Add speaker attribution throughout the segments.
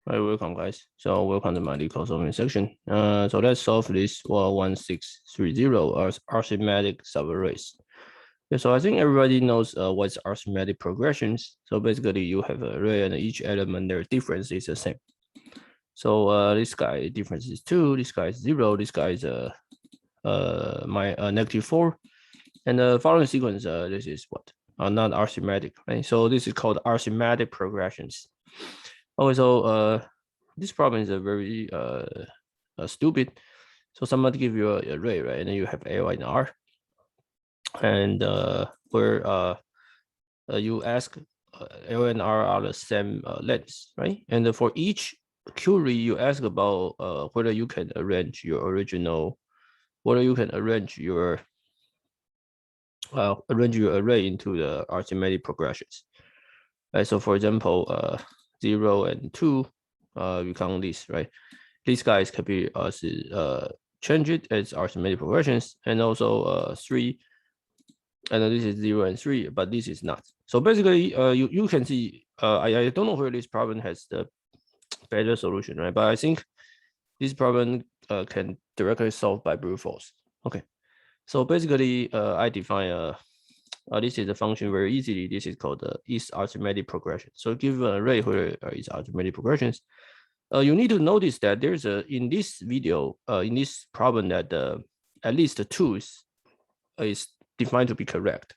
Speaker 1: Hi, welcome guys. So welcome to my Leetcode solving section. So let's solve this 1630 arithmetic subarrays. Yeah, so I think everybody knows what's arithmetic progressions. So basically you have an array and each element, their difference is the same. So this guy difference is 2, this guy is 0, this guy is -4, and the following sequence this is what? Not arithmetic, right? So this is called arithmetic progressions. Okay, so this problem is a very stupid. So somebody give you an array, right? And then you have A, Y, and R. And where you ask L and R are the same lengths, right? And for each query, you ask about whether you can arrange your original, whether you can arrange your array into the arithmetic progressions. Right. So for example, 0 and 2, we count this, right? These guys can be change it as arithmetic progressions, and also 3, and this is 0 and 3, but this is not. So basically, you can see, I don't know where this problem has the better solution, right? But I think this problem can directly solve by brute force. Okay, so basically, I define this is a function very easily. This is called the is arithmetic progression. So given an array where is arithmetic progressions, you need to notice that there's in this video, in this problem, that at least the 2 is defined to be correct.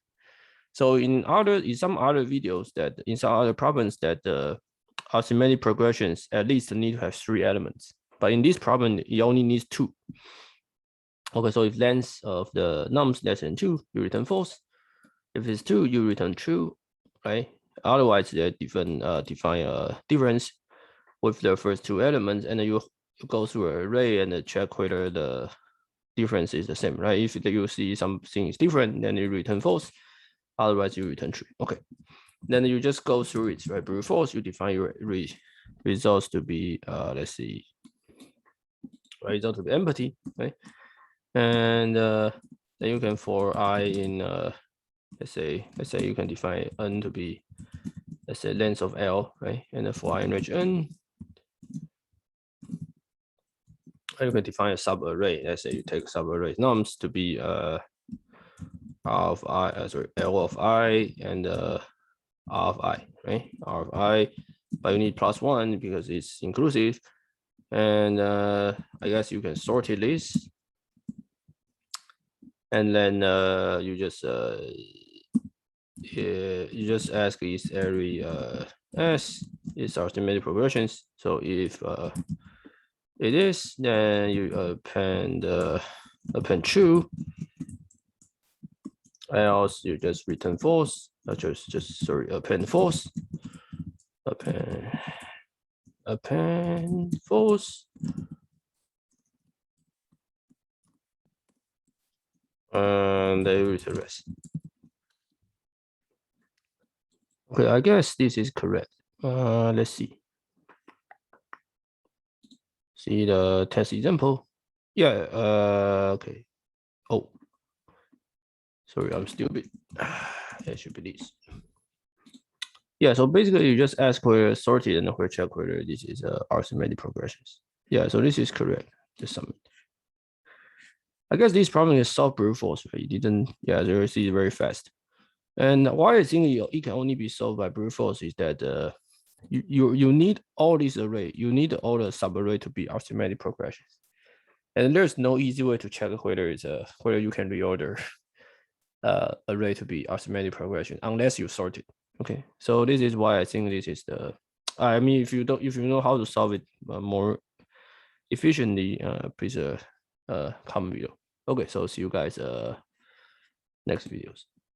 Speaker 1: So in some other videos, that in some other problems, that the arithmetic progressions at least need to have 3 elements, but in this problem it only needs 2. Okay, so if length of the nums less than 2, you return false. If it's 2, you return true, right? Otherwise, they define a difference with the first 2 elements, and then you go through an array and check whether the difference is the same, right? If you see something is different, then you return false. Otherwise, you return true. Okay. Then you just go through it, right? Brute force, you define your results to be, let's see, result to be empty, right? And then you can for I in let's say you can define n to be, let's say, length of L, right? And then for I in range n, you can define a subarray. Let's say you take subarray nums to be R of I, L of I and R of I, right? R of I, but you need +1 because it's inclusive. And I guess you can sort it this, and then you just ask is every S is arithmetic progressions. So if it is, then you append true, else you just return false. Append false, append false, and they return rest. Okay, I guess this is correct. Let's see. See the test example. Yeah. Okay. Oh, sorry, I'm stupid. It should be this. Yeah. So basically, you just ask where sorted and where check whether this is arithmetic progressions. Yeah. So this is correct. Just submit. I guess this problem is solved brute force, right? You didn't. Yeah. The is very fast. And why I think it can only be solved by brute force is that you need all these array. You need all the subarray to be arithmetic progressions. And there's no easy way to check whether it's whether you can reorder array to be arithmetic progression unless you sort it. Okay, so this is why I think this is the. I mean, if you know how to solve it more efficiently, please comment below. Okay, so see you guys next videos.